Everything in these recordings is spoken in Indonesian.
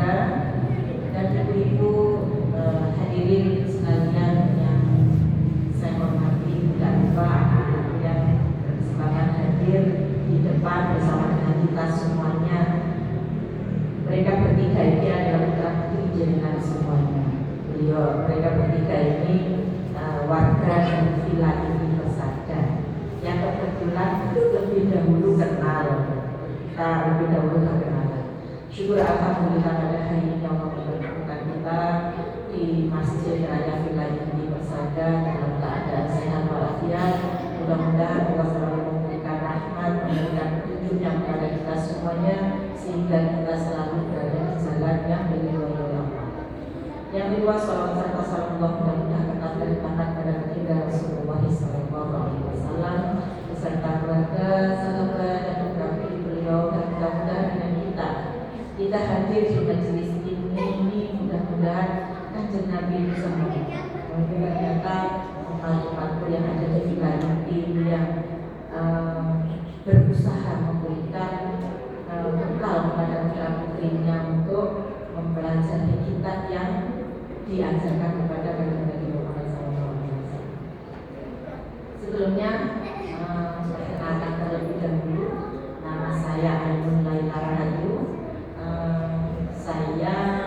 bersahaja dan ibu-ibu hadirin sekalian yang saya hormati, tidak lupa anak-anak yang berkesempatan hadir di depan bersama dengan kita semuanya. Mereka bertiga ini adalah putra putri jenengan semuanya. Mereka bertiga ini warga dan villa ini Persada yang kebetulan lebih dahulu kenal. Kita lebih dahulu berkenalan. Syukur alhamdulillah pada hari ini Allah mempertemukan kita di Masjid Raya Villa ini Persada dalam keadaan sehat walafiat. Mudah-mudahan Allah selalu memberikan rahmat, memberikan petunjuknya kepada kita semuanya sehingga kita selalu berada di jalan yang diridhoi Allah. Yang kedua, salawat serta salam Allah mudah-mudahan tetap terlimpahkan pada baginda Rasulullah SAW beserta keluarga, sahabat dan putra-putri beliau, dan mudah-mudahan dengan kita hadir di majelis ini mudah-mudahan Kanjeng Nabi bisa ternyata umat-umatku yang ada di wilayah ini yang berusaha memberikan bekal kepada putra-putrinya untuk mempelajari kitab yang diajarkan kepada Nabi Muhammad SAW. Sebelumnya perkenalkan terlebih dahulu, nama saya Ainun Laila Rahayu. Saya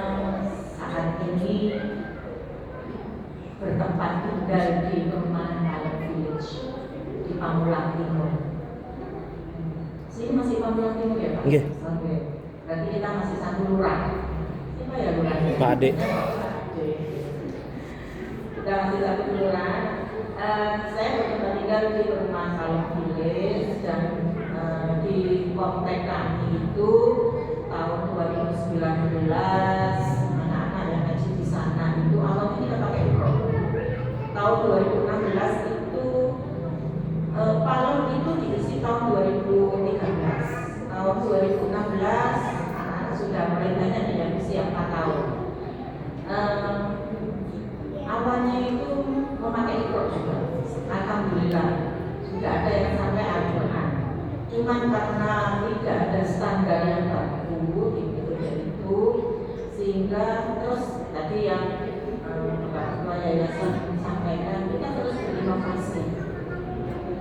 saat ini bertempat tinggal di Perumahan Alam Village di Pamulang Timur. Sini masih Pamulang Timur ya Pak? Oke. Oke. Berarti kita masih satu lurah. Siapa ya lurahnya? Pak Ade. Kita masih satu lurah. Saya bertempat tinggal di Perumahan Alam Village dan di komplek kami itu tahun 2019 anak-anak yang ngaji di sana itu awalnya kita pakai Pro. Tahun 2016 itu Palon itu diisi tahun 2013. Tahun 2016 anak-anak sudah mulai banyak yang usia 4 tahun. Awalnya itu memakai Pro juga. Alhamdulillah sudah ada yang sampai Al-Quran. Cuman karena tidak ada standar yang baku itu sehingga terus tadi yang Pak Ketua Yayasan sampaikan kita terus berinovasi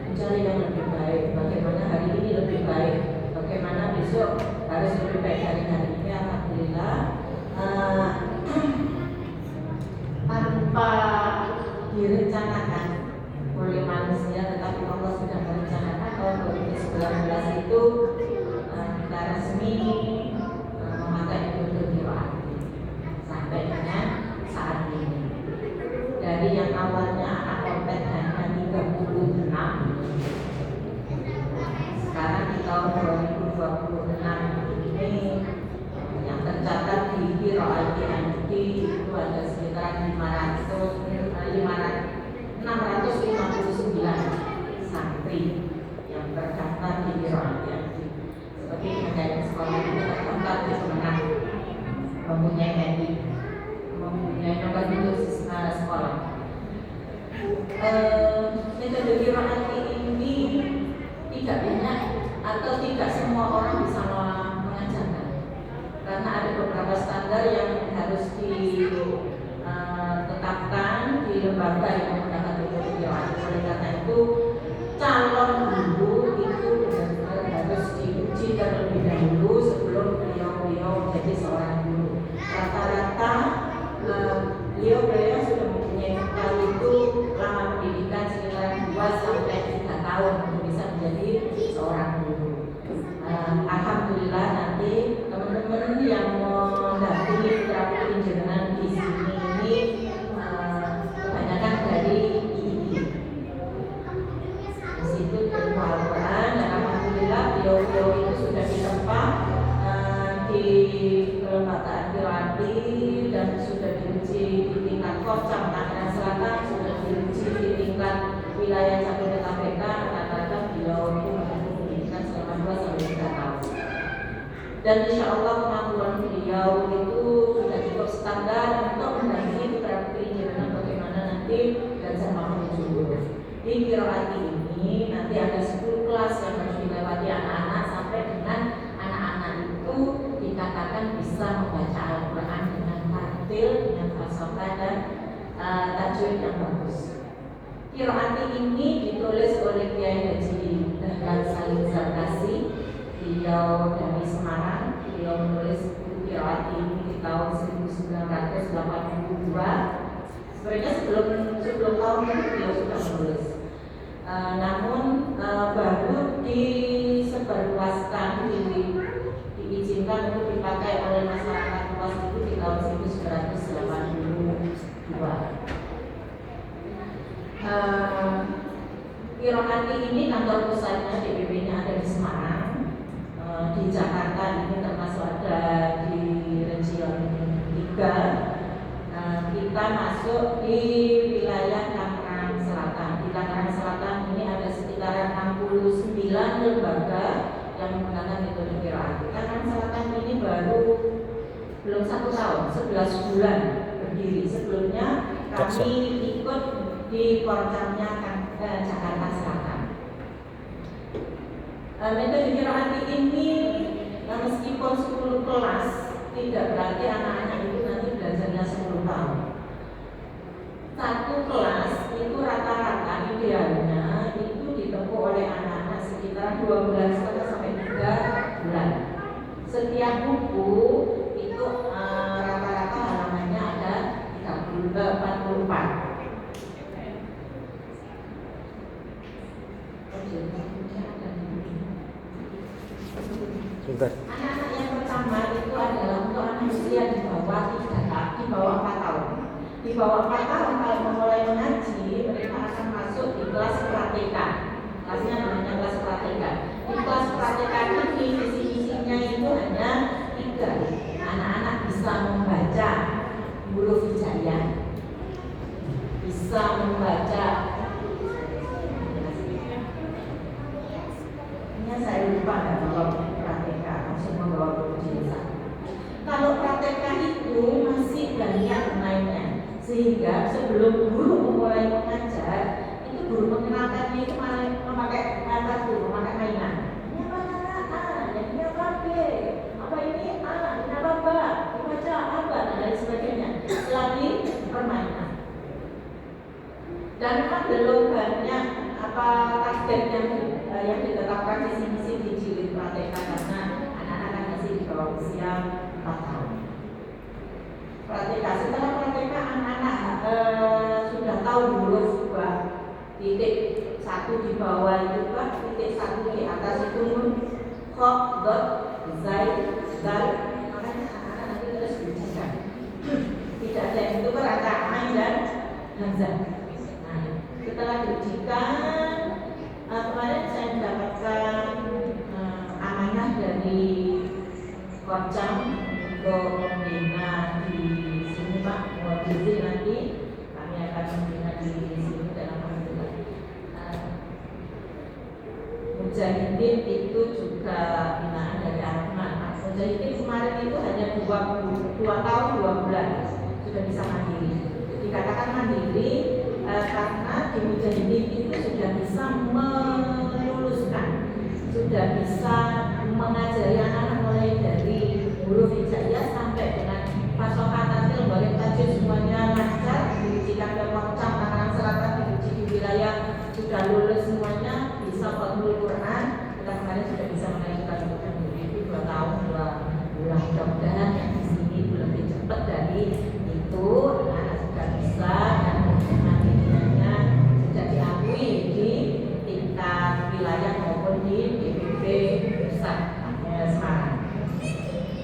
mencari yang lebih baik, bagaimana hari ini lebih baik, bagaimana besok harus lebih baik dari hari ini. Alhamdulillah tanpa direncanakan oleh manusia, tetapi Allah sudah merencanakan tahun 2019 itu kita resmi memakai metode qiraat sampai dengan saat ini. Dari yang awalnya anak konten hanya 36, sekarang di tahun 2026 ini yang tercatat di qiraat itu ada sekitar 659 santri yang terdaftar di qiraat. Seperti yang sekolah itu tercatat di Semarang mempunyai nomor induk sekolah. Metode qiraat ini tidak banyak atau tidak semua orang bisa mengajarkan karena ada beberapa standar yang harus ditetapkan di lembaga yang menggunakan metode qiraat. Oleh karena itu calon guru itu benar-benar harus diuji terlebih dahulu sebelum beliau menjadi seorang guru. Rata-rata beliau sudah mempunyai bekal itu lama pendidikan sekitar 2-3 tahun untuk bisa menjadi seorang guru. Alhamdulillah nanti teman-teman yang mendampingi putra-putri jenengan di sini ini kebanyakan dari IIB. Di situ ilmu Al-Quran dan alhamdulillah beliau itu sudah ditempa di kelembagaan Qiraati dan sudah diuji di tingkat Kocam Tangerang Selatan, sudah diuji di tingkat wilayah Jabodetabek. Rata-rata beliau itu menempuh pendidikan selama 2-3 tahun. Dan insya Allah kemampuan beliau itu sudah cukup standar untuk mendampingi putra-putri jenengan bagaimana nanti belajar mahfuz. Di Qiraati ini nanti ada 10 kelas yang harus dilewati anak-anak sampai dengan anak-anak itu dikatakan bisa membaca Al-Quran dengan tartil, dengan fasohah dan tajwid yang bagus. Qiraat ini ditulis oleh Kiai Haji Dahlan Salim Zarkasi. Beliau dari Semarang. Beliau menulis buku qiraat ini di tahun 1982. Sebenarnya sebelum tahun itu beliau sudah menulis. Namun baru disebarluaskan, diizinkan untuk dipakai oleh masyarakat luas itu di tahun 1982. Qiraat ini kantor pusatnya DPP-nya ada di Semarang. Di Jakarta ini termasuk ada di region 3. Kita masuk di wilayah Tangerang Selatan. Di Tangerang Selatan ini ada sekitar 69 lembaga yang menggunakan metode qiraat. Tangerang Selatan ini baru belum 1 tahun, 11 bulan berdiri. Sebelumnya kami ikut di Korcamnya Jakarta Selatan. Metode qiraat ini meskipun 10 kelas tidak berarti anak-anak itu nanti belajarnya 10 tahun. 1 kelas itu rata-rata idealnya itu ditempuh oleh anak-anak sekitar 2 bulan setengah sampai 3 bulan. Setiap buku itu rata-rata halamannya ada 44. Anak-anak yang pertama itu adalah untuk anak usia di bawah 4 tahun. Di bawah 4 tahun kalau memulai mengaji, mereka akan masuk di kelas praktika. Kelasnya namanya kelas praktika. Di kelas praktika ini visi-misinya itu hanya 3. Anak-anak bisa membaca huruf hijaiyah, bisa membaca. Saya lupa nggak bawa praktika, langsung membawa buku jasa. Kalau praktika itu masih banyak mainnya, sehingga sebelum guru memulai mengajar, itu guru mengenalkannya itu memakai atas dulu, memakai mainan. Ini apa A, ini apa B, apa ini A, ini apa B, dibaca apa, dan lain sebagainya. Selagi permainan. Dan memang belum banyak target yang ditetapkan visi-misi di jilid praktika karena anak-anak masih di bawah usia 4 tahun. Praktika, setelah praktika anak-anak sudah tahu huruf titik 1 di bawah itu titik 1 di atas itu nun, kho, dot, zai, zal. Makanya anak-anak nanti terus diujikan. Tidak ada yang itu ada ain dan hamzah. Nah, setelah diujikan, kemarin saya mendapatkan amanah dari Korcam untuk membina di sini Pak. Jadi nanti kami akan membina di sini dalam Alhamdulillah. Mujahidin itu juga binaan dari Ahmad. Mujahidin kemarin itu hanya 2 tahun 2 bulan sudah bisa mandiri. Dikatakan mandiri karena di Mujahidin itu sudah bisa meluluskan, sudah bisa mengajari anak-anak mulai dari huruf hijaiyah sampai dengan fasohah, tartil, balik, tajwid semuanya lancar. Diujikan ke Korcam Tangerang Selatan, diuji di wilayah sudah lulus semuanya, bisa Fathul Quran. Kita kemarin sudah bisa mengajukan untuk mandiri itu 2 tahun 2 bulan. Mudah-mudahan yang di sini lebih cepat dari itu, anak sudah bisa dan mandirinya sudah diakui di tingkat wilayah maupun di DPP pusat Semarang.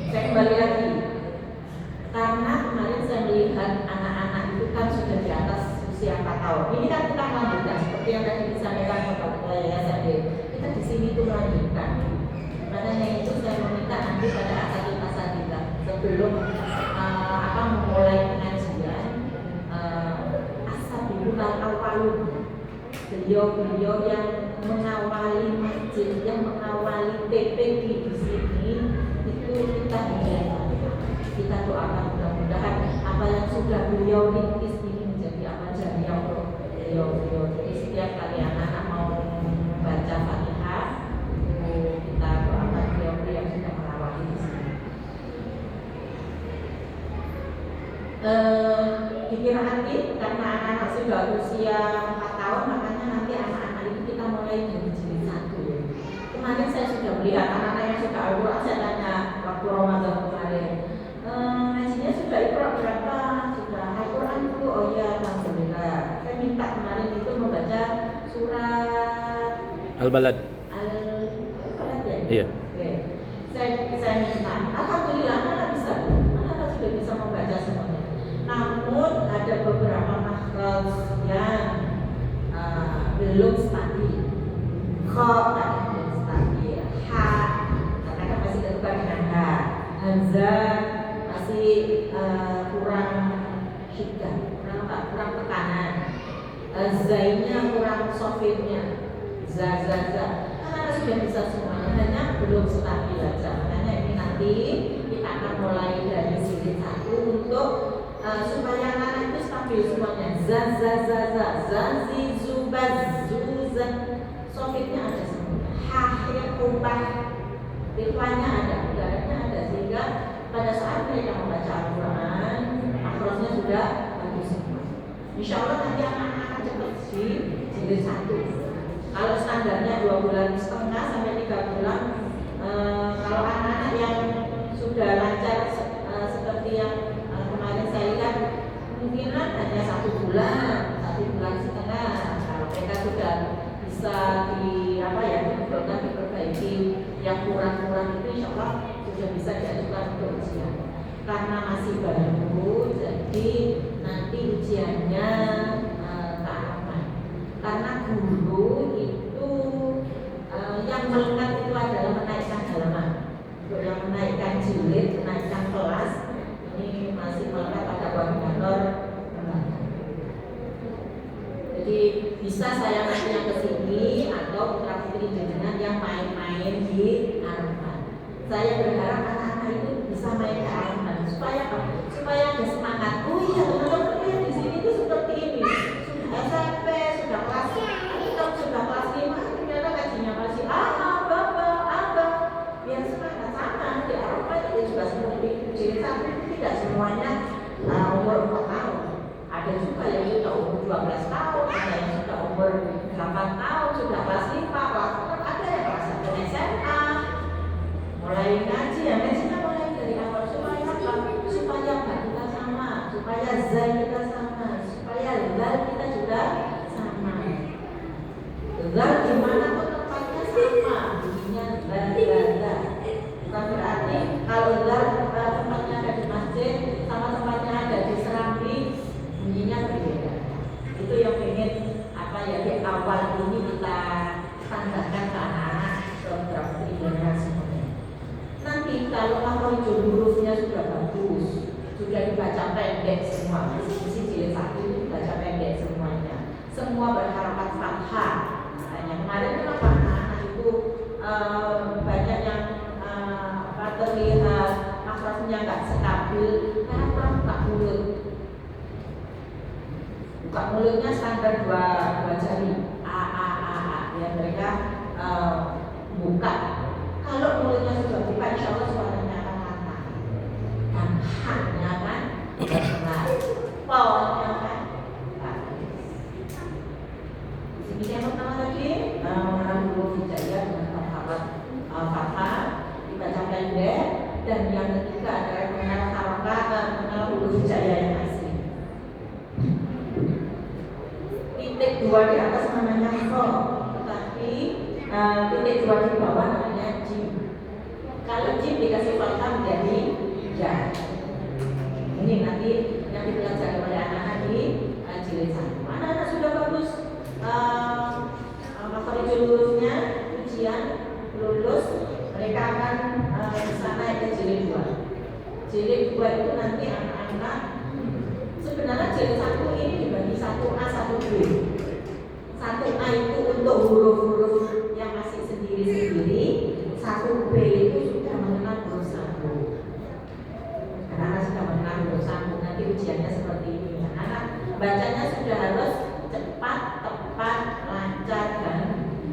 Saya kembali lagi karena kemarin saya melihat anak-anak itu kan sudah di atas usia 4 tahun. Ini kan kita melanjutkan seperti yang tadi disampaikan Bapak Yayasan D. Kita di sini itu melanjutkan. Makanya itu saya meminta nanti pada asatidz sebelum memulai pengajian asatidz al-awwalun, beliau yang mengawali masjid, yang mengawali PPG di sini itu kita hidayah. Kita doakan mudah-mudahan apa yang sudah beliau rintis ini menjadi apa jariah untuk beliau. Jadi setiap kali anak-anak mau membaca Fatihah, kita doakan beliau yang sudah mengawali di sini. Dikiraati karena anak-anak sudah usia 4 tahun, makanya nanti anak-anak itu kita mulai dari jilid 1. Kemarin saya sudah melihat anak-anak yang sudah Al-Quran, saya tanya waktu Ramadan kemarin, ngajinya sudah Iqra berapa? Sudah Al-Quran itu? Oh iya, alhamdulillah. Saya minta kemarin itu membaca surat Al-Balad. Al-Balad ya? Iya. Oke. Saya minta, alhamdulillah anak bisa, anak sudah bisa membaca semuanya. Namun ada beberapa makhraj yang belum stabil. Kok belum stabil, ha karena masih terbuka dengan ha, hamzah masih kurang syiddah, kurang tekanan, zainya kurang sofitnya, za. Karena sudah bisa semuanya, hanya belum stabil saja. Makanya ini nanti kita akan mulai dari jilid 1 untuk supaya anak itu stabil semuanya. Za, zi, zubaz, zuzan, sofitnya ada semuanya. Hahir, kubah, rifanya ada, udaranya ada, sehingga pada saat mereka membaca Al-Quran, akrosnya sudah bagus semua. Insya Allah nanti anak-anak akan cepat di jilid 1. Kalau standarnya 2,5 bulan sampai 3 bulan, kalau anak-anak yang sudah lancar seperti yang kemarin saya lihat, kemungkinan hanya 1 bulan, 1,5 bulan. Kalau mereka sudah bisa diperbaiki yang kurang-kurang itu, insya Allah sudah bisa diajukan untuk ujian. Karena masih baru, jadi nanti ujiannya tak aman. Karena guru itu yang melekat itu adalah menaikkan halaman. Untuk yang menaikkan jilid, menaikkan kelas, ini masih melekat pada koordinator lembaga. Jadi bisa saya nanti yang kesini atau putra putri jenengan yang main-main di Arafah. Saya berharap anak-anak itu bisa main ke Arafah supaya ada semangat. Oh iya teman-teman, lihat di sini itu seperti ini. Sudah SMP, sudah kelas 5, ternyata kajinya masih abah. Biar semangat sama di Arafah itu juga seperti jilid 1 itu tidak semuanya umur 4 tahun. Ada juga yang sudah umur 12 tahun, ada yang sudah umur 8 tahun, sudah kelas 5, ada yang kelas 1 SMA. Mulai ngaji ya, ngajinya mulai dari awal supaya Pak kita sama, supaya Zai kita sama, supaya Lal kita juga sama. Lal dimanapun tempatnya sama, bunyinya Lal. Bukan berarti kalau Lal tempatnya ada di masjid sama tempatnya ada di Serambi, bunyinya berbeda. Itu yang pengen di awal ini kita standarkan ke anak-anak program generasi semuanya. Nanti kalau makhrajul hurufnya sudah bagus, sudah dibaca pendek semua, misi jilid 1 itu dibaca pendek semuanya, semua berharakat fathah. Makanya kemarin kenapa anak-anak itu banyak yang terlihat makhrajnya nggak stabil karena kurang buka mulut. Buka mulutnya standar dua jari, ya mereka buka. Kalau mulutnya sudah buka, insya Allah suaranya akan lantang. Dan haknya kan benar, polnya kan bagus. Demikian pertama tadi mengenal huruf hijaiyah dengan marhabat fathah dibaca pendek, dan yang ketiga adalah mengenal harokat, mengenal huruf hijaiyah yang asli. Titik 2 di atas namanya kho, tetapi titik 2 di bawah namanya jim. Kalau jim dikasih fathah menjadi ya. Ini nanti yang dipelajari oleh anak-anak di jilid 1. Anak-anak sudah bagus makhrajul hurufnya, ujian lulus, mereka akan bisa naik ke jilid 2. Jilid 2 itu nanti anak-anak sebenarnya jilid 1 ini dibagi 1A, 1B. 1A itu untuk huruf-huruf yang masih sendiri-sendiri, 1B itu sudah mengenal huruf sambung. Karena sudah mengenal huruf sambung, nanti ujiannya seperti ini. Anak bacanya sudah harus cepat, tepat, lancar, dan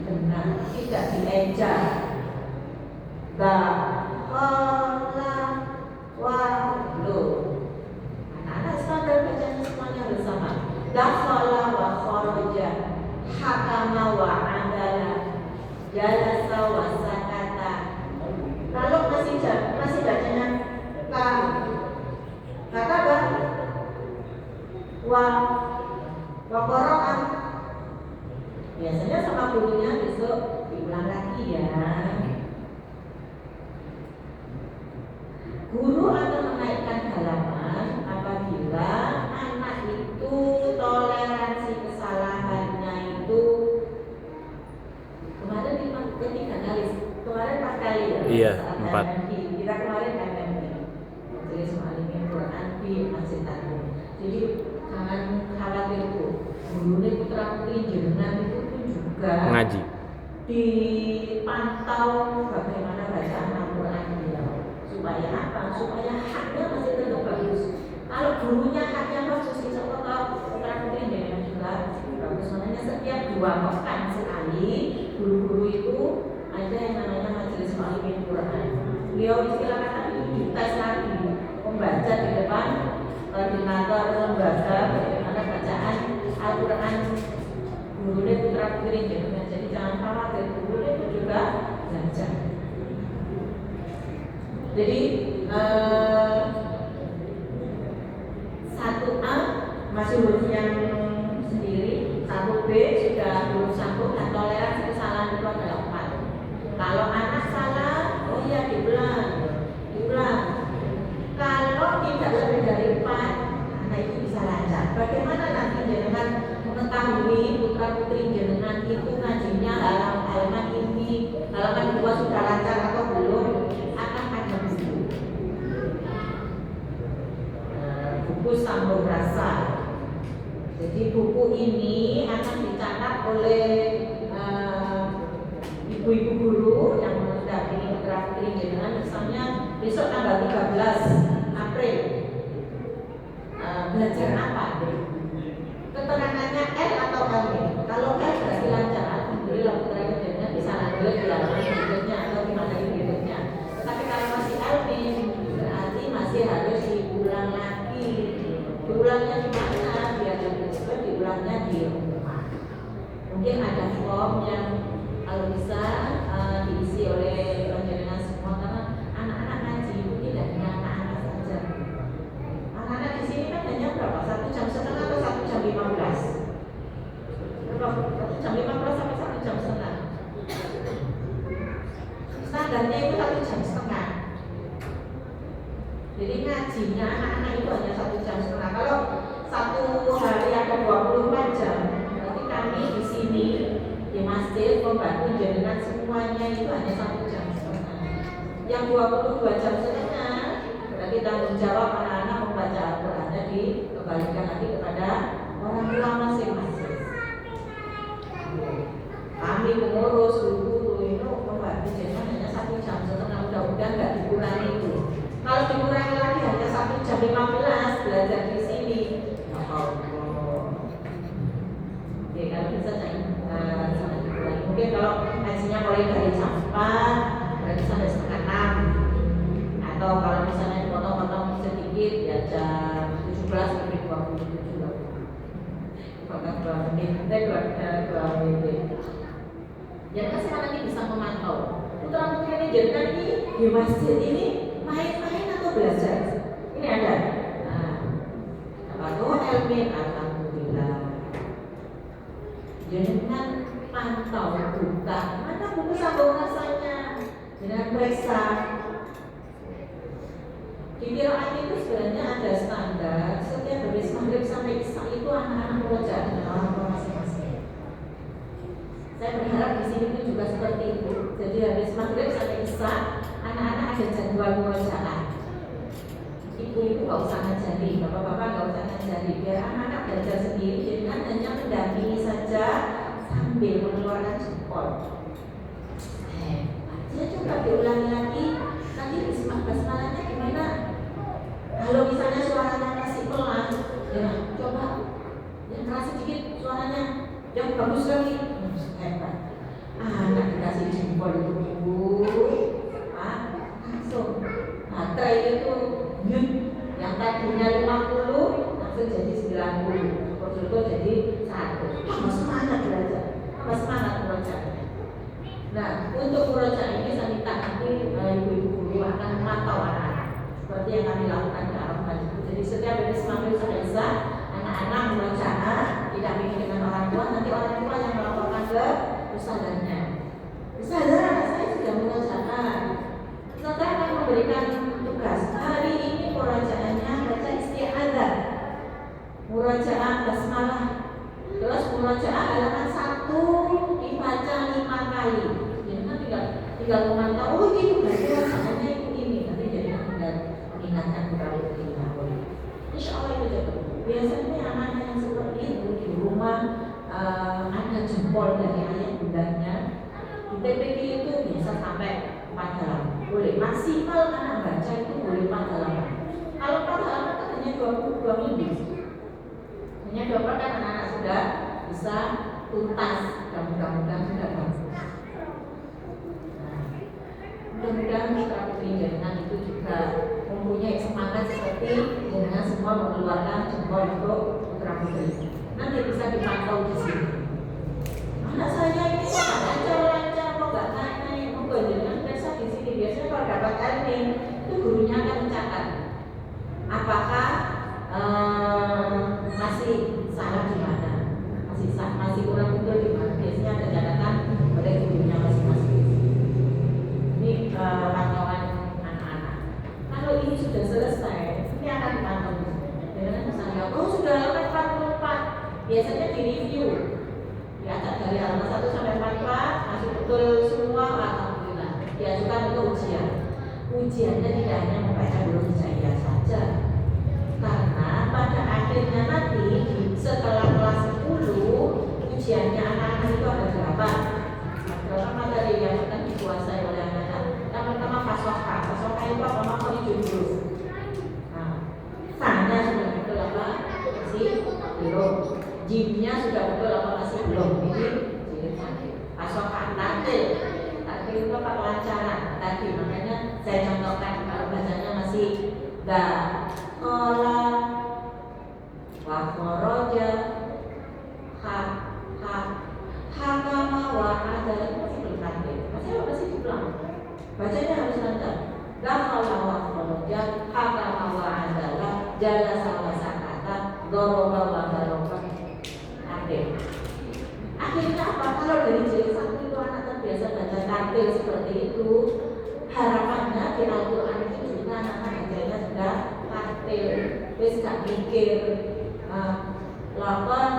benar, tidak dieja. Ba, la, wa, lo. Anak-anak kemudian guru akan menaikkan halaman apabila anak itu toleransi kesalahannya itu kemarin ketiga kali, kemarin 4 kali ya. Iya, saat 4. MMI. Kita kemarin MMI, Majelis Mu'allimin Quran di Masjid Agung. Jadi jangan khawatir Bu, gurunya putra putri jenengan itu pun juga Ngaji. dipantau bagaimana bacaan Al-Quran beliau. Supaya apa? Supaya haknya masih tetap bagus. Kalau gurunya haknya bagus, insya Allah kalau putra putri jenengan juga bagus. Makanya setiap 2 pekan sekali guru-guru itu ada yang namanya Majelis Mu'allimin Quran. Beliau istilahkan itu dites lagi, membaca di depan koordinator lembaga bagaimana bacaan Al-Quran gurunya putra putri jenengan. Jadi jangan khawatir, gurunya itu juga belajar. Jadi 1A masih huruf yang sendiri, 1B sudah huruf sambung dan toleransi kesalahan itu adalah 4. Kalau anak salah, oh iya diulang. Kalau tidak lebih dari 4, anak itu bisa lancar. Bagaimana nanti jenengan mengetahui putra putri jenengan itu ngajinya halaman ini, halaman 2 sudah lancar atau belum? Akan ada buku sambung rasa. Jadi buku ini akan dicatat oleh ibu-ibu guru yang mendampingi putra putri jenengan. Misalnya besok tanggal 13 April belajar apa? Keterangannya L atau L? Kalau L berarti lancar, alhamdulillah putra putri jenengan bisa lanjut di halaman berikutnya atau di materi berikutnya. Tetapi kalau masih L berarti masih harus diulang lagi. Diulangnya di mana? Biar lebih cepat diulangnya di rumah. Mungkin ada form yang kalau bisa diisi oleh jenengan semua, karena anak-anak ngaji itu tidak hanya anak-anak saja. Anak-anak di sini kan hanya berapa? 1 jam setengah atau 1 jam 15? 1 jam 15 sampai 1 jam setengah. Standarnya itu 1 jam setengah. Jadi ngajinya anak-anak itu hanya 1 jam setengah. Kalau 1 hari ada 24 jam, berarti kami di sini di masjid membantu jenengan semuanya itu hanya 1 jam setengah. Yang 22 jam setengah berarti tanggung jawab anak-anak membaca Al-Qurannya dikembalikan lagi kepada orang tua masing-masing. Kami pengurus guru itu membantu jenengan hanya 1 jam setengah. Mudah-mudahan nggak dikurangi itu. Kalau dikurangi lagi hanya 1 jam 15 belajar di sini, oke, kalau bisa jangan dikurangi. Mungkin kalau ngajinya mulai dari jam 4 berarti sampai setengah 6. Atau kalau misalnya dipotong-potong sedikit ya jam 17 lebih 27 lah. Potong 2 menit, 2 menit. Ya kan sekarang nanti bisa memantau. Putra putri ini jenengan ini di masjid ini main-main atau belajar? Ini ada. Apa tuh Elmin? Alhamdulillah. Jenengan pantau buka mana buku sambung rasanya. Jenengan periksa. Di qiraat itu sebenarnya ada standar. Setiap habis maghrib sampai isya itu anak-anak belajar dengan orang tua masing-masing. Saya berharap di sini pun juga seperti itu. Jadi habis maghrib sampai isya anak-anak ada jadwal murojaah. Ibu-ibu nggak usah ngajari, bapak-bapak nggak usah ngajari, biar anak-anak belajar sendiri. Jadi kan hanya mendampingi saja sambil mengeluarkan jempol. Saya coba diulangi lagi. Nanti bismillah basmalahnya gimana? Kalau misalnya suaranya masih pelan, ya coba yang keras sedikit suaranya, yang bagus lagi. Hebat. Anak dikasih jempol itu ibu. Langsung baterai itu yang tadinya 50 langsung jadi 90, betul-betul jadi 1. Tambah semangat belajar, tambah semangat belajar. Nah, untuk murojaah ini saya minta nanti ibu-ibu guru akan memantau anak-anak seperti yang kami lakukan di Arafah. Jadi setiap hari seminggu sampai isya anak-anak murojaah didampingi dengan orang tua, nanti orang tua yang melaporkan ke ustadznya. Ustazah, anak saya sudah murajaah. Ustazah akan memberikan tugas. Hari ini murajaahnya baca isti'adzah, murajaah basmalah, terus murajaah halaman 1 dibaca 5 kali. Jadi kan tinggal memantau. Oh ini berarti murajaahnya ini. Nanti jadi tinggal mengingatkan kepada kita. Insya Allah itu cukup. Biasanya anak-anak yang seperti itu di rumah ada jempol dari ayah bundanya. Di TPQ itu bisa sampai 4 halaman. Boleh maksimal anak baca itu boleh 4 halaman. Kalau 4 halaman kan hanya 22 minggu. Hanya 2 kan anak-anak sudah bisa tuntas dan mudah-mudahan sudah bagus. Nah, mudah-mudahan Putra Putri Jenengan itu juga mempunyai semangat seperti Jenengan semua mengeluarkan jempol untuk Putra Putri. Nanti bisa dipantau di sini. Anak saya ini kok lancar-lancar, kok nggak naik, kok Jenengan biasa di sini. Biasanya kalau dapat admin itu gurunya akan mencatat apakah masih salah di mana, masih kurang betul di mana. Biasanya ada catatan oleh gurunya masing-masing. Ini pantauan anak-anak. Kalau ini sudah selesai, ini akan dipantau. Dengan misalnya, oh sudah halaman 44, biasanya di review. Diacak dari halaman 1 sampai 44, masih betul semua, alhamdulillah. Diajukan untuk ujian. Ujiannya tidak hanya membaca huruf hijaiyah saja, karena pada akhirnya nanti setelah kelas 10 ujiannya anak-anak itu ada berapa materi yang akan dikuasai oleh anak-anak. Yang pertama fasoka itu apa? Makhluk jujur. Nah, tanya sudah betul apa? Masih belum. Jimnya sudah betul apa? Masih belum. Ini jilid sakit. Fasoka tatil itu apa? Kelancaran tadi. Makanya saya contohkan kalau bacanya masih gak kola wakoroja hakama wa'ada itu masih belum tadi. Masih diulang. Bacanya harus lancar. Dakhala wakoroja hakama wa'ada jalasa wa sakata doroba wa daroba. Akhirnya apa? Kalau dari jilid 1 itu anak terbiasa baca tartil seperti itu, harapannya di Al-Quran itu juga anak-anak bacanya sudah tartil, wis gak mikir lakon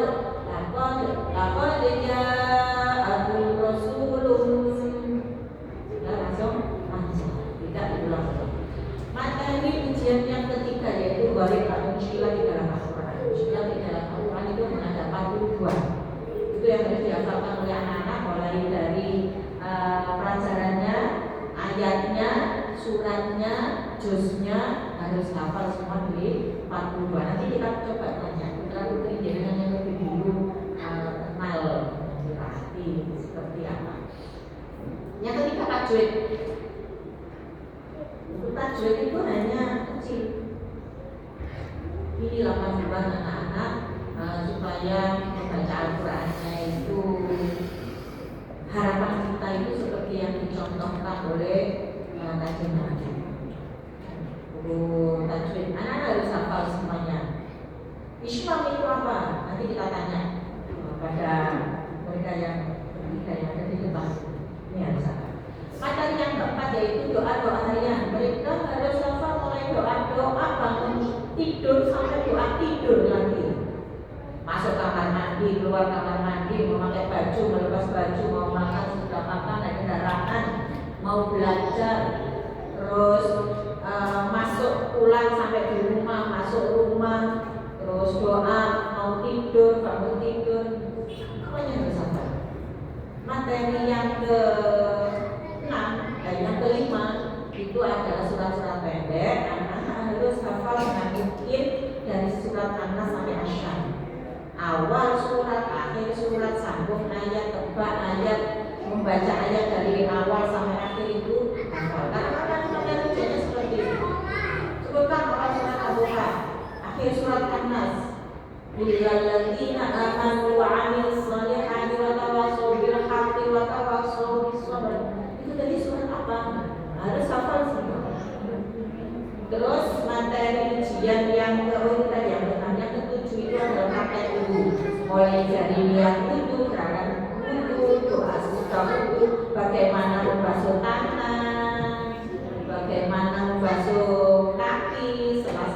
ja'akum rasulun, sudah langsung tidak diulang. Materi ujian yang ketiga yaitu balik al-musyilah di dalam Al-Quran. Musyilah di dalam Al-Quran itu ada 42. Itu yang harus dihafalkan oleh anak-anak, mulai dari pelajarannya, ayatnya, suratnya, juznya harus hafal semua di 42. Nanti kita coba tanya Putra Putri Jenengan yang lebih dulu kenal berarti seperti apa. Yang ketiga tajwid. Untuk tajwid itu hanya kecil. Ini 8 bulan anak-anak supaya membaca Al-Qurannya itu harapan kita itu seperti yang dicontohkan oleh kajian Nabi. Tajwid anak-anak harus hafal semuanya. Islam itu apa? Nanti kita tanya pada mereka yang ada di depan. Ini harus hafal. Materi yang keempat yaitu doa-doa harian. Mereka harus hafal mulai doa-doa bangun tidur sampai doa tidur lagi. Masuk kamar mandi, keluar kamar mandi, memakai baju, melepas baju, mau makan, sudah makan, naik kendaraan, mau belajar, terus masuk pulang sampai di rumah, masuk rumah, terus doa, mau tidur, bangun tidur, semuanya harus hafal. Materi yang ke-6 dan yang ke-5 itu adalah surat-surat pendek. Anak-anak harus hafal dengan mungkin dari surat An-Nas sampai Asy-Syam. Awal surat, akhir surat, sambung ayat, tebak ayat, membaca ayat dari awal sampai akhir itu hafal. Karena kan tujuannya seperti itu. Sebutkan awal surat Al-Duha, akhir surat An-Nas. Lilladzina amanu wa 'amilus shalihati wa tawassaw bil haqqi wa tawassaw bis sabr. Itu dari surat apa? Harus hafal semua. Terus materi ujian yang ke-6 yang ke-7 itu adalah pakai mulai dari niat itu, gerakan itu, doa sudah itu, bagaimana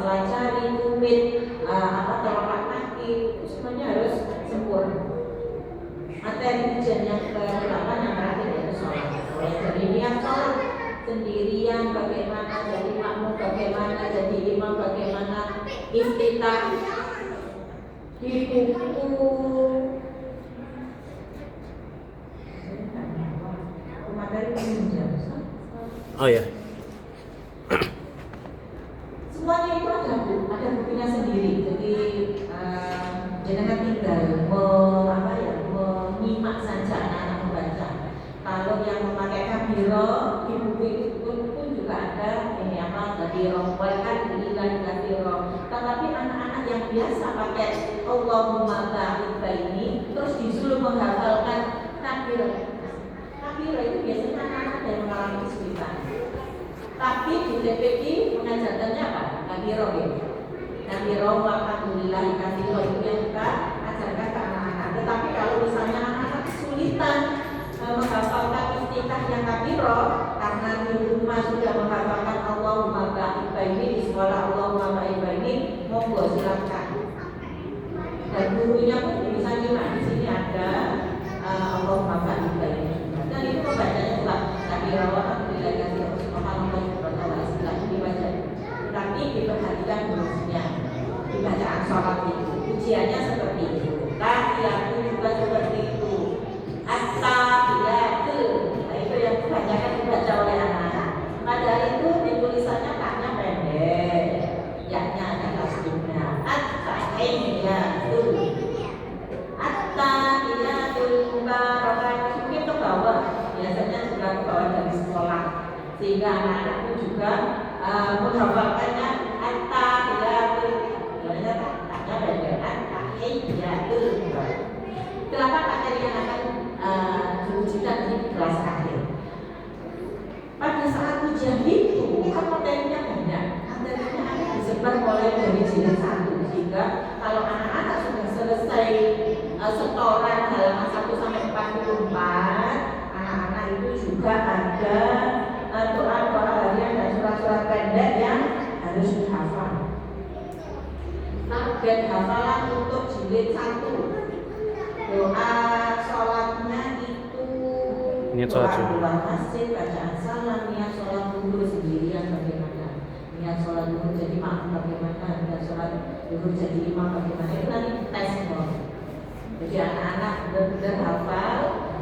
selacari, tumit, telapak kaki, semuanya harus sempurna. Materi ujian yang ke-8 yang terakhir yaitu sholat. Mulai dari niat sholat sendirian, bagaimana jadi makmum, bagaimana jadi imam, bagaimana iftitah, di buku materi ujian. Oh ya. Semuanya itu ada bukunya sendiri. Jadi jenengan tinggal menyimak saja anak-anak membaca. Kalau yang memakai kabiro di buku itu pun juga ada kabiro, walkan billahi kabiro. Tetapi anak-anak yang biasa pakai Allahumma ba'id baini terus disuruh menghafalkan kabiro. Kabiro itu biasanya anak-anak yang mengalami kesulitan. Tapi di TPQ mengajarkannya apa? Kabiro ya. Kabiro, alhamdulillah, kabiro itu yang kita ajarkan ke anak-anak. Tetapi kalau misalnya anak-anak kesulitan menghafalkan istiqah yang kabiro karena di rumah sudah menghafalkan Allahumma ba'id baini, di sekolah Allahumma ba'id baini, monggo silakan. Dan gurunya pun bisa nyimak. Di sini ada Allahumma ba'id baini. Dan itu membacanya juga kabiro, alhamdulillah, kabiro. Tapi diperhatikan gurunya di bacaan sholat itu. Ujiannya seperti itu. Tahiyatu juga seperti itu. At-tahiyatu. Nah itu yang kebanyakan dibaca oleh anak-anak. Padahal itu di tulisannya taknya pendek, yaknya ada tasbihnya. At-tahiyatu. At-tahiyatu mubarakatuh. Mungkin ke bawah. Biasanya juga ke bawah dari sekolah. Sehingga anak-anak pun juga menghafalkannya at-tahiyatul. Sebenarnya taknya berbeda tahiyatul. Kenapa materi yang akan diujikan di kelas akhir? Pada saat ujian itu kan materinya banyak. Materinya akan disebar mulai dari jilid 1 sehingga kalau anak-anak sudah selesai setoran halaman 1 sampai 44, anak-anak itu juga ada doa-doa harian dan surat-surat pendek yang harus dihafal. Target hafalan untuk jilid 1. Doa sholatnya itu niat doa sholat luar masjid, bacaan salam, niat sholat zuhur sendirian bagaimana, niat sholat zuhur jadi makmum bagaimana, niat sholat zuhur jadi imam bagaimana, itu nanti tes semua. Jadi anak-anak benar-benar hafal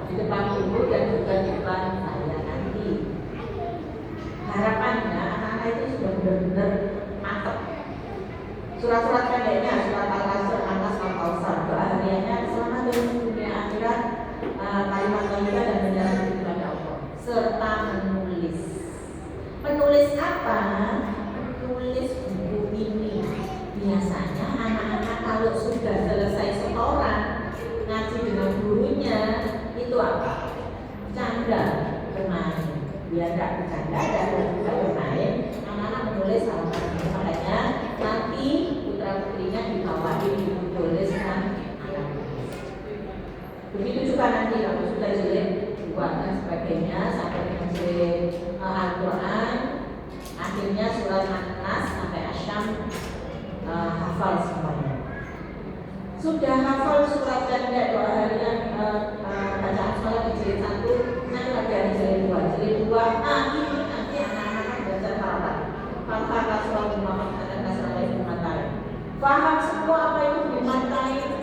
di depan guru dan juga di depan saya nanti. Harapannya anak-anak itu sudah benar-benar mantap. Surat-surat pendeknya, surat Al-Asr, Anas, Al-Kausar, doa hariannya selamat dari dunia akhirat, kalimat thayyibah dan menjalankan kepada Allah, serta menulis. Menulis apa? Menulis buku ini. Biasanya anak-anak kalau sudah selesai setoran ngaji dengan gurunya itu apa? Canda, bermain. Biar tidak bercanda dan juga bermain, anak-anak menulis halaman. Makanya nanti putra putrinya dibawain dituliskan anak. Begitu juga nanti kalau sudah jilid 2 dan sebagainya sampai dengan jilid Al-Quran, akhirnya surat An-Nas sampai Asyam hafal semuanya. Sudah hafal surat pendek doa harian bacaan sholat di jilid 1, nanti lagi ada jilid 2. Jilid 2, ini nanti anak-anak belajar hafal. Hafal surat Muhammad dan Nasrullah itu materi. Paham semua apa itu dimatai,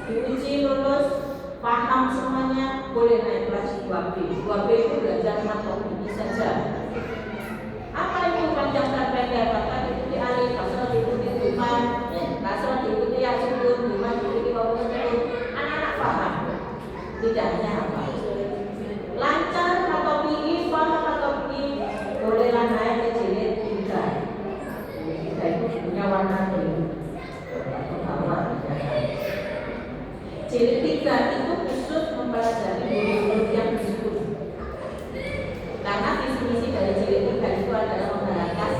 diuji lulus, paham semuanya, boleh naik kelas 2B. 2B itu belajar matematika ini saja. Apa itu panjang dan pendek? Kata diikuti alif, kasrah diikuti duman, kasrah diikuti sukun, duman diikuti wawu sukun. Anak-anak paham, tidak hanya hafal. Lancar atau pilih, paham atau pilih, bolehlah naik ke jilid 3. Jilid 3 itu punya warna biru. Jilid 3 itu khusus mempelajari huruf-huruf yang disebut. Karena visi-misi dari jilid 3 itu adalah membahas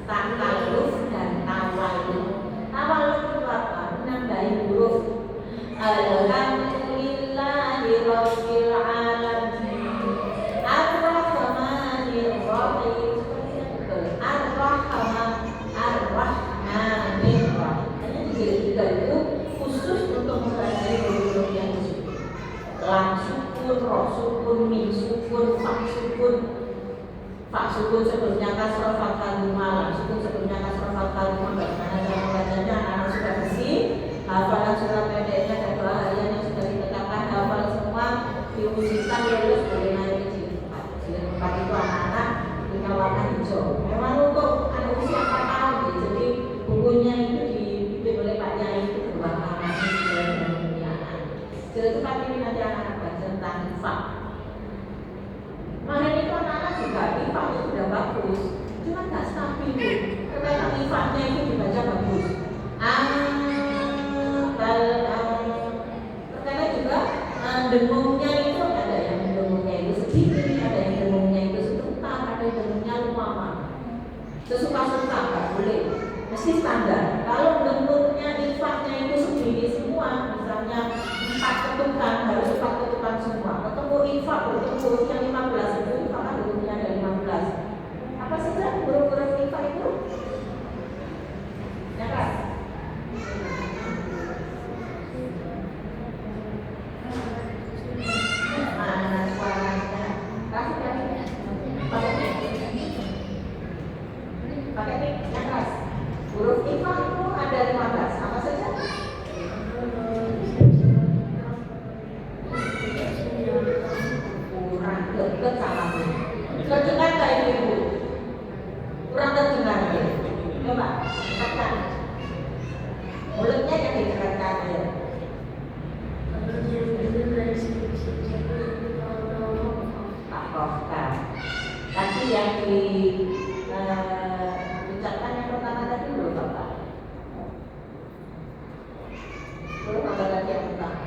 takaluf dan tawaluf. Tawaluf itu apa? Menambahi huruf. Alhamdulillahi Rabbil Alamin, Ar-Rahmanir Rahim. Ar-Rahman, Ar-Rahman. sukun, mim sukun, fa sukun sebelumnya kasroh, fathah lima, sukun sebelumnya kasroh, fathah lima. Bagaimana cara membacanya? Anak sudah bersih, hafalan surat pendeknya dan doa harian yang sudah ditetapkan, hafal semua, diujikan lulus boleh naik ke jilid 4. Jilid 4 itu anak-anak punya warna hijau. Memang untuk anak usia 4 tahun, jadi bukunya itu dibimbing oleh Pak Yai itu berwarna hijau dan kemuliaan. Jilid 4 ini nanti anak-anak baca tentang infak. Kemarin itu anak-anak juga infak itu sudah bagus, cuma nggak stabil. Karena infaknya itu dibaca bagus. Karena juga dengungnya itu ada yang dengungnya itu sedikit, ada yang dengungnya itu sebentar, ada yang dengungnya lama. Sesuka-suka nggak boleh, mesti standar. Kalau dengungnya infaknya itu sendiri semua, misalnya 4 ketukan harus 4 ketukan semua. Ketemu infak hurufnya 15 itu infak kan hurufnya ada 15. Apa saja huruf-huruf infak itu? Ya kan? Pakai tik yang keras. Huruf infak itu ada 15. Apa saja? Kurang deket sama Bu. Terdengar nggak ini Bu? Kurang terdengar ya? Coba dekatkan. Mulutnya yang didekatkan ya. Pak Kofka. Tadi yang di ucapkan yang pertama tadi belum Bapak? Belum apa tadi yang pertama?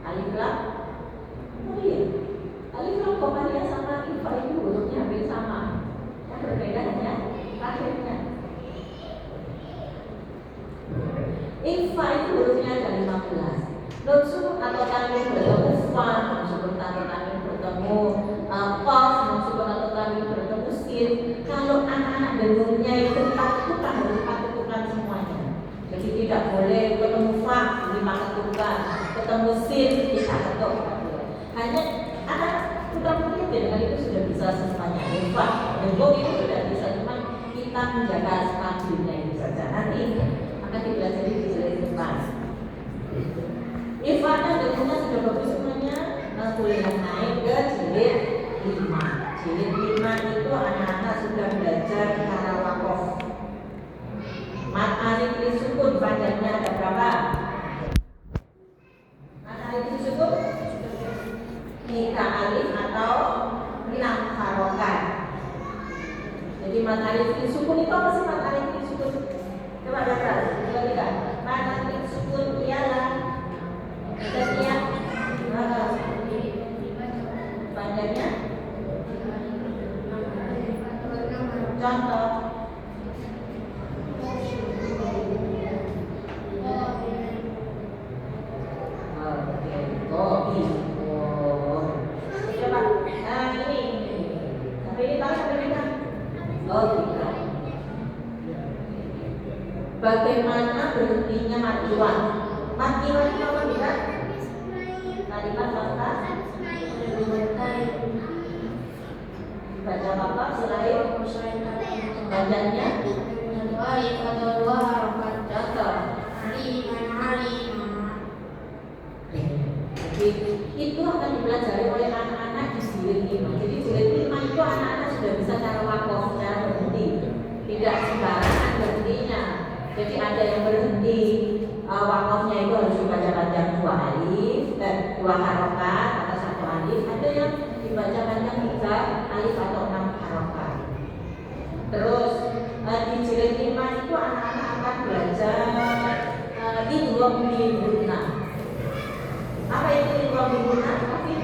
Alif lam? Oh iya, alif lam komanya sama ifa itu hurufnya hampir sama. Yang berbeda hanya akhirnya. Ifa itu hurufnya ada 15. Nun sukun atau tanwin bertemu fa, nun sukun atau tanwin bertemu qaf, nun sukun atau tanwin bertemu sin. Kalau anak-anak dengungnya itu 4 ketukan harus 4 ketukan semuanya. Jadi tidak boleh ketemu fa 5 ketukan, ketemu sin 3 ketukan. Hanya anak sudah mungkin dengan itu sudah bisa semuanya. Fa dengung itu sudah bisa, cuma kita menjaga stabilnya itu saja. Nanti akan dipelajari di jilid 4. Ifanya dengungnya sudah bagus semuanya, boleh naik ke jilid 5. Jilid 5 itu anak-anak sudah belajar cara wakof. Mat alif li sukun panjangnya ada berapa? Mat alif li sukun 3 alif atau 6 harokat. Jadi mat alif li sukun itu apa sih mat alif li sukun? Coba baca, coba. Mat alif li sukun ialah setiap panjangnya contoh bagaimana berhentinya matiwan? Matiwan itu apa tidak? Kalimat fathah baca apa selain bacanya atau 2 harakat contoh. Jadi itu akan dipelajari oleh anak-anak di jilid 5. Jadi jilid 5 itu anak-anak sudah bisa cara wakof, cara berhenti. Tidak sembarangan berhentinya. Jadi ada yang berhenti wakofnya itu harus dibaca panjang 2 alif dan 2 harokat atau 1 alif. Ada yang dibaca panjang 3 alif atau 6 harokat. Terus di jilid 5 itu anak-anak akan belajar idgham bi gunnah. Apa itu idgham bi gunnah? Tapi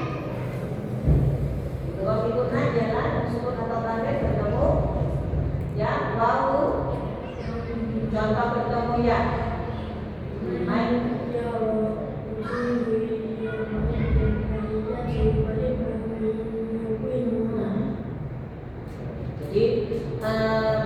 idgham bi gunnah adalah sukun atau tanwin bertemu ya wawu. Contoh bertemu ya main jadi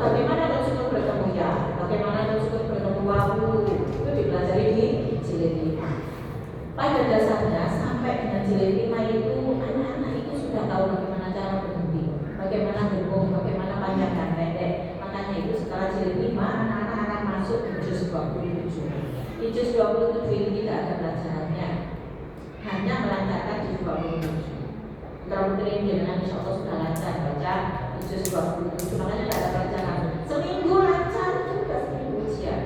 bagaimana kalau sukun bertemu ya, bagaimana kalau sukun bertemu wawu itu dipelajari di jilid 5. Pada dasarnya sampai dengan jilid 5 itu anak-anak itu sudah tahu bagaimana cara berhenti, bagaimana berbohong, bagaimana panjang dan pendek. Makanya itu setelah jilid 5 anak-anak akan masuk ke juz 27. Di juz 27 ini tidak ada pelajarannya, hanya melancarkan juz 27. Mudah-mudahan dengan insya Allah sudah lancar baca juz 27. Makanya tidak ada pelajaran. Seminggu lancar juga, seminggu ujian.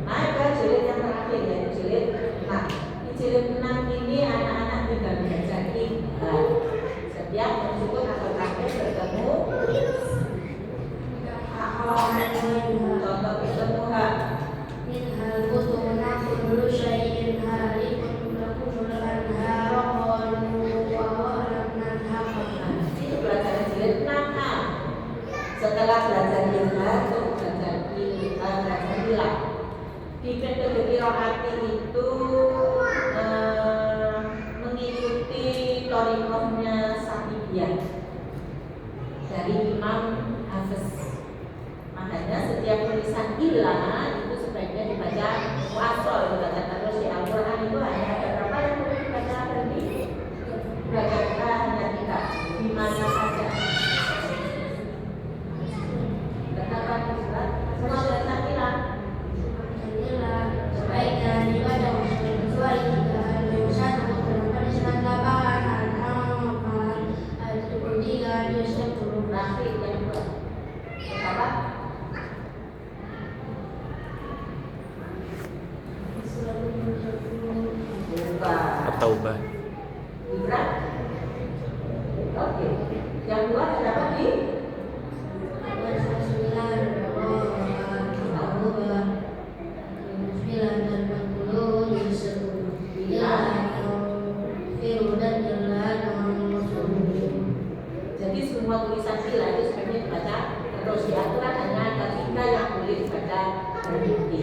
Naik ke jilid yang terakhir yaitu jilid 6. Di jilid 6 ini anak-anak tinggal belajar ibhar. Setiap meskipun atau terakhir bertemu contoh bertemu hak min hal butuna kullu syai'in halikun lakumul anhara qalu wa lam nadhaqna. Ini pelajaran jilid 6A. Setelah belajar ibhar untuk belajar hilang. Di metode qiraati itu mengikuti thoriqahnya Satibiyah dari Imam Hafiz. Makanya setiap tulisan ilah itu sebaiknya dibaca muasol, dibaca terus di Al-Quran. Itu hanya ada berapa yang boleh dibaca berhenti? Baca hanya 3 di mana saja. Kenapa surat? Semua tulisan ilah. Sebaiknya dibaca kecuali jika ada yang satu terdapat di surat 8 An-Anfal ayat 23 juz 10. Nanti yang kedua apa? At-Taubah. Ibrat. Oke. Yang dua terdapat di jadi semua tulisan sila itu sebenarnya dibaca terus. Di aturan hanya ada 3 yang boleh dibaca berhenti.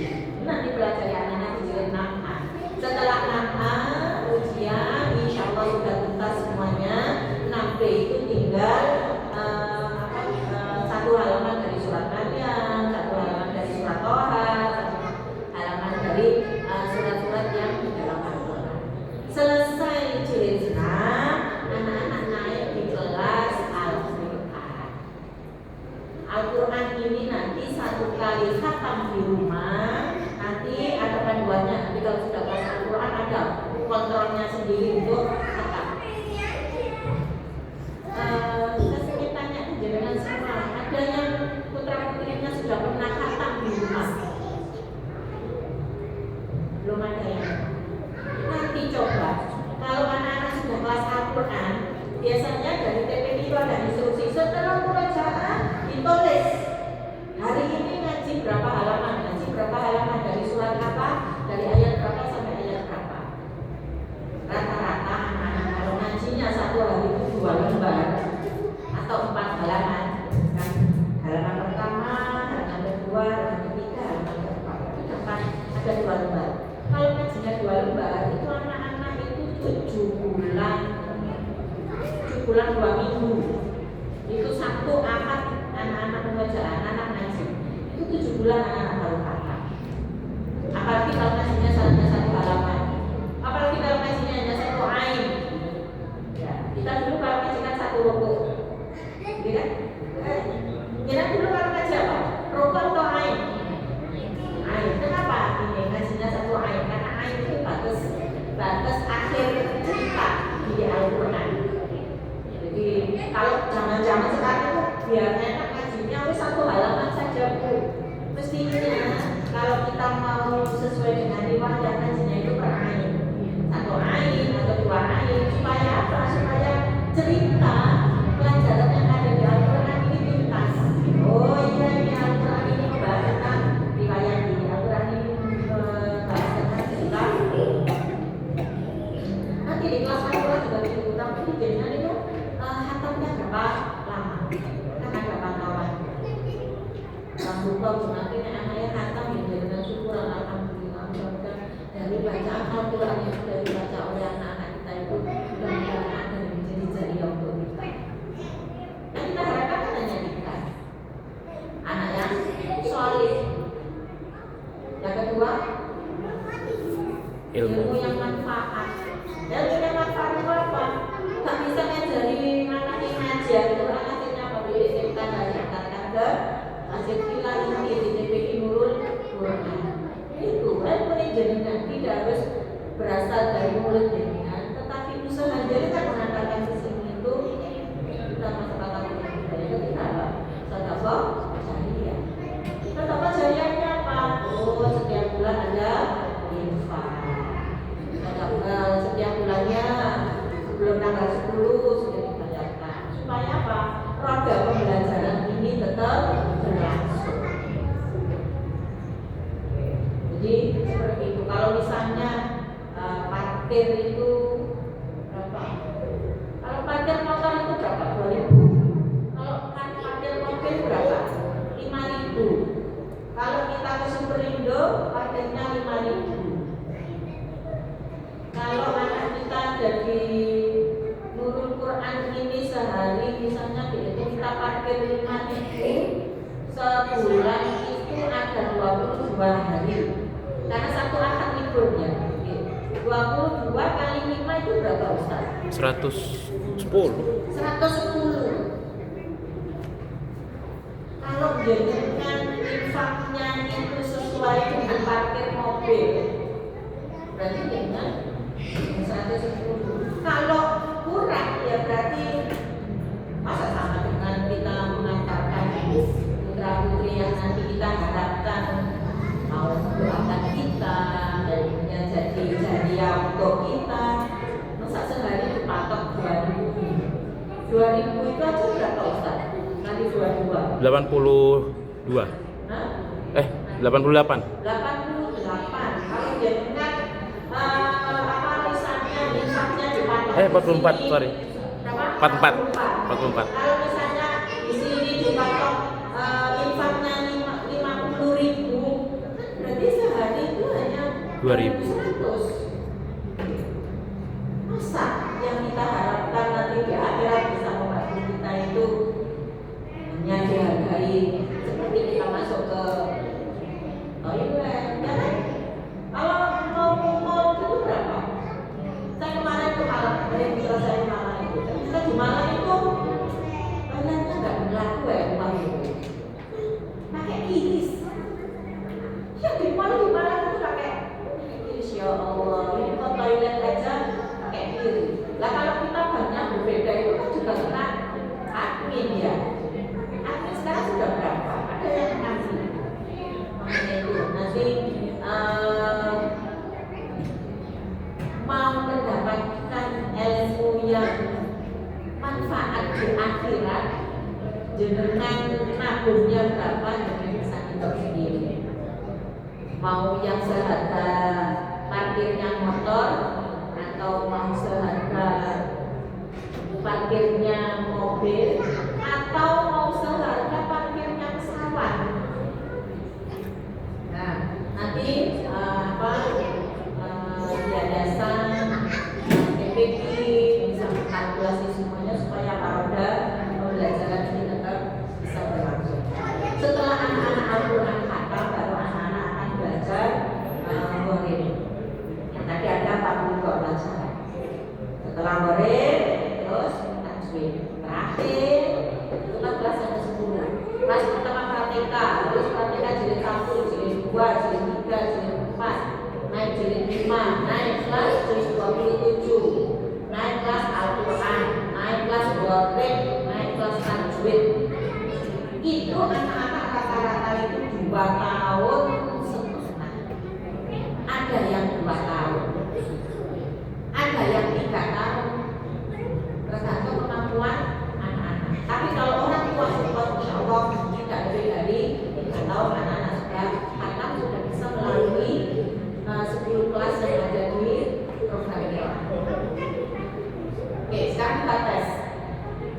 Nanti pelajari anak-anak di jilid 6A. Setelah 6A ujian insya Allah sudah tuntas semuanya. 6B itu tinggal satu halaman dari surat Maryam, satu halaman dari surat Toha, satu halaman dari surat-surat yang di dalam Al-Quran. Selesai jilid 6, anak-anak naik di kelas Al-Quran. Al-Quran ini nanti 1 kali khatam di rumah. Nanti ada panduannya. Nanti kalau sudah kelas Al-Quran ada kontrolnya sendiri untuk khatam. Saya ingin tanya dengan semua, ada yang putra putrinya sudah pernah khatam di rumah? Belum ada ya? Nanti coba, kalau anak-anak sudah kelas Al-Quran, biasanya dari TPK itu ada instruksi setelah pembacaan ditulis hari ini ngaji berapa halaman, dari surat apa, dari ayat berapa sampai ayat berapa. Rata-rata anak-anak kalau ngajinya 1 hari itu 2 lembar atau 4 halaman, kan? Halaman pertama, halaman kedua, halaman ketiga, halaman keempat. Itu dapat ada 2 lembar. Kalau ngajinya 2 lembar, itu anak-anak itu 7 bulan 2 minggu. Itu Sabtu, Ahad, anak-anak membaca, anak-anak ngaji. Itu 7 bulan anak-anak baru khatam. Apalagi kalau ngajinya hanya 1 halaman. Apalagi kalau ngajinya hanya 1 ain. Ya, kita dulu kalau ngaji kan 1 rukuk. Iya kan? Kita dulu kalau ngaji apa? Rukuk atau ain? Ain. Kenapa? Ini ngajinya 1 ain. Karena ain itu batas akhir cerita di Al-Quran. Jadi kalau zaman-zaman sekarang itu biar enak ngajinya wis 1 halaman saja Bu. Mestinya kalau kita mau sesuai dengan riwayat ngajinya itu per ain. 1 ain atau 2 ain supaya apa? Supaya cerita pelajaran yang ada di Al-Quran ini tuntas. Oh iya, ini Al-Quran ini membahas tentang riwayat ini. Al-Quran ini membahas tentang cerita. Nanti di kelas Al-Quran juga begitu. Tapi jadinya itu hatamnya berapa lama? Kan ada pantauan. Rasulullah nanti anaknya hatam ya dengan syukuran alhamdulillah. Dari bacaan Al-Quran yang sudah dibaca oleh anak-anak kita itu mudah-mudahan akan menjadi jariah untuk kita. Dan kita harapkan hanya kita anak yang solid. Yang kedua, ilmu yang manfaat. Dan yang manfaat itu apa? Tak bisa ngajar Jadi seperti itu. Kalau misalnya parkir itu berapa? Kalau parkir motor itu berapa? 2.000. Kalau parkir mobil berapa? 5.000. Kalau kita ke Superindo parkirnya 5.000. Kalau anak kita jadi Nurul Quran ini sehari misalnya dihitung kita parkir 5.000, sebulan itu ada 22 hari. Karena satu akad liburnya. 22 kali 5 itu berapa Ustaz? 110. 110. Kalau jenengan infaknya itu sesuai dengan parkir mobil, berarti dengan 110. Kalau kurang ya berarti masa sama dengan kita mengantarkan putra putri yang nanti kita harapkan mau mendoakan kita dan kemudian jadi jariah untuk kita. Masa sehari dipatok 2.000 itu aja berapa Ustaz? Nanti 22 82. Hah? 88. 88. Kalau jenengan misalnya infaknya dipatok 44, sorry. berapa? 44. Kalau misalnya di sini dipatok infaknya 50.000, berarti sehari itu hanya 2.100. Masa yang kita harapkan nanti di akhirat bisa membantu kita itu hanya dihargai seperti kita masuk ke toilet, ya kan? Kalau mau itu berapa? Saya kemarin ke Malang, dari putra saya ke Malang itu. Kita di Malang itu toiletnya nggak berlaku uang itu. Pakai kiris. Ya di Malang itu pakai kiris, ya Allah. Ini kok toilet aja pakai kiris. Lah kalau kita banyak berbeda itu kan juga kena admin ya. Admin sekarang sudah berapa? Ada yang ngasih. Makanya itu nanti mau mendapatkan ilmu yang manfaat di akhirat, jenengan nabungnya berapa dengan bisa hitung sendiri. Mau yang seharga parkirnya motor atau mau seharga parkirnya mobil atau mau seharga parkirnya pesawat. Nah, nanti yayasan PPP bisa mengkalkulasi semuanya supaya paroda pembelajaran ini tetap bisa berlangsung. Setelah anak-anak Al-Quran khatam, baru anak-anak akan belajar murid. Yang tadi ada 42 pelajaran. Setelah murid, terus tajwid. Terakhir itu kan kelas yang ke-10. Kelas pertama pratika, terus pratika jilid 1, jilid 2, jilid 3, jilid 4, naik jilid 5, naik kelas jilid 27, naik kelas Al-Quran, naik kelas murid, naik kelas tajwid. Itu anak-anak rata-rata itu 2 tahun setengah. Ada yang 2 tahun, ada yang 3 tahun, tergantung kemampuan anak-anak. Tapi kalau orang tua support, insya Allah tidak lebih dari 3 tahun anak-anak sudah khatam, sudah bisa melalui 10 kelas yang ada di program ini. Oke, sekarang kita tes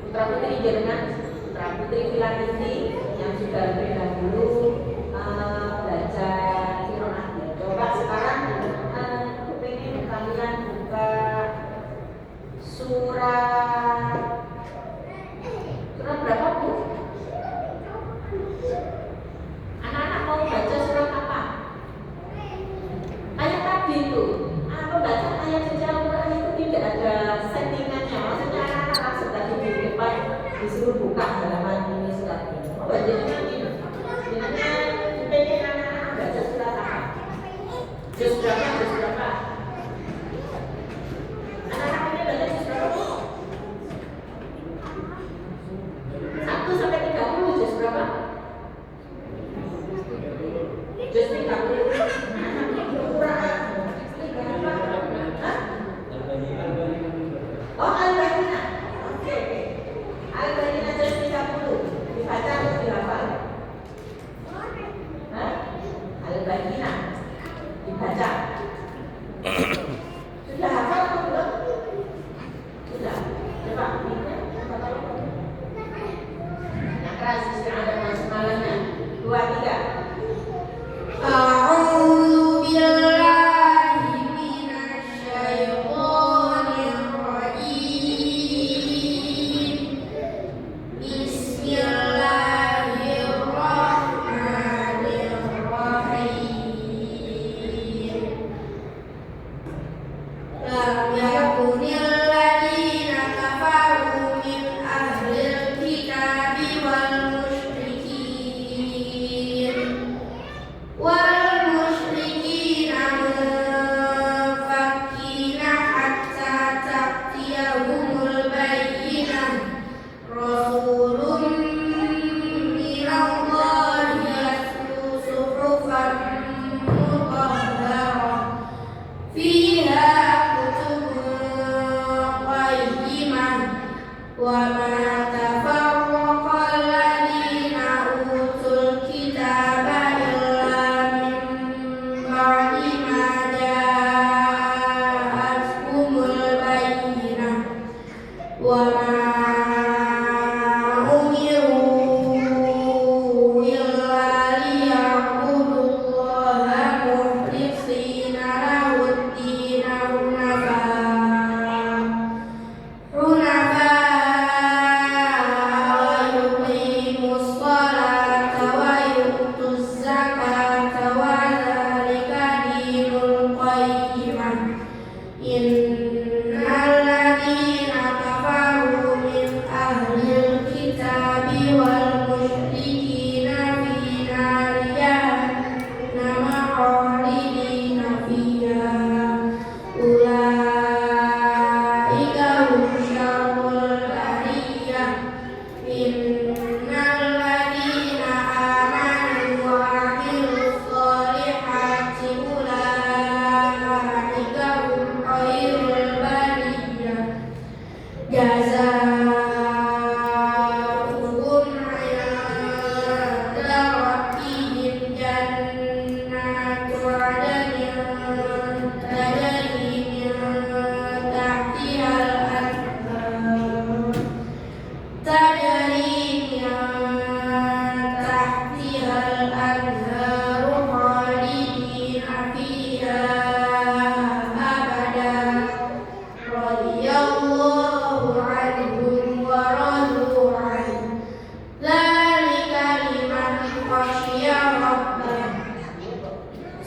putra putri jenengan, putra putri Filaniti yang sudah lebih dahulu belajar qiraat. Coba sekarang pengen kalian buka surat berapa Bu? Anak-anak mau baca surat apa? Ayat tadi itu, pembacaan ayat suci Al-Quran itu tidak ada settingannya. Maksudnya anak-anak langsung tadi di depan disuruh buka halaman ini surat ini. Oh, baca surat ini. Sebenarnya pengen anak-anak baca surat apa? Juz berapa? Juz berapa? Anak-anak ini baca juz berapa? 1 sampai 30 juz berapa? Juz 30. Oh, Al-Bayyinah. Oke. Al-Bayyinah juz 30. Dibaca atau dihafal? Al-Bayyinah.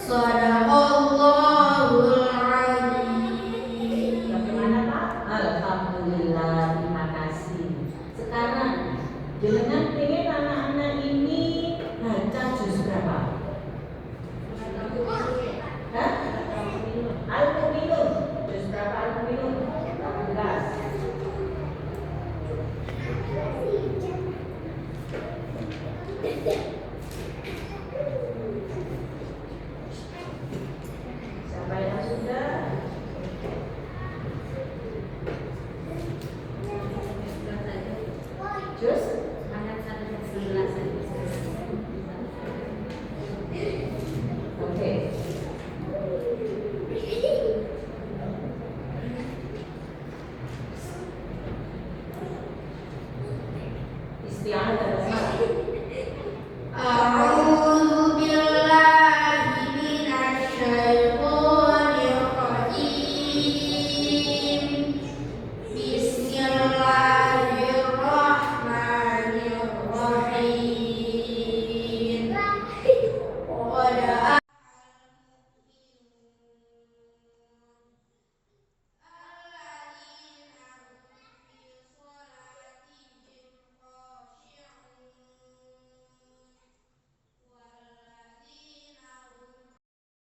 Saudara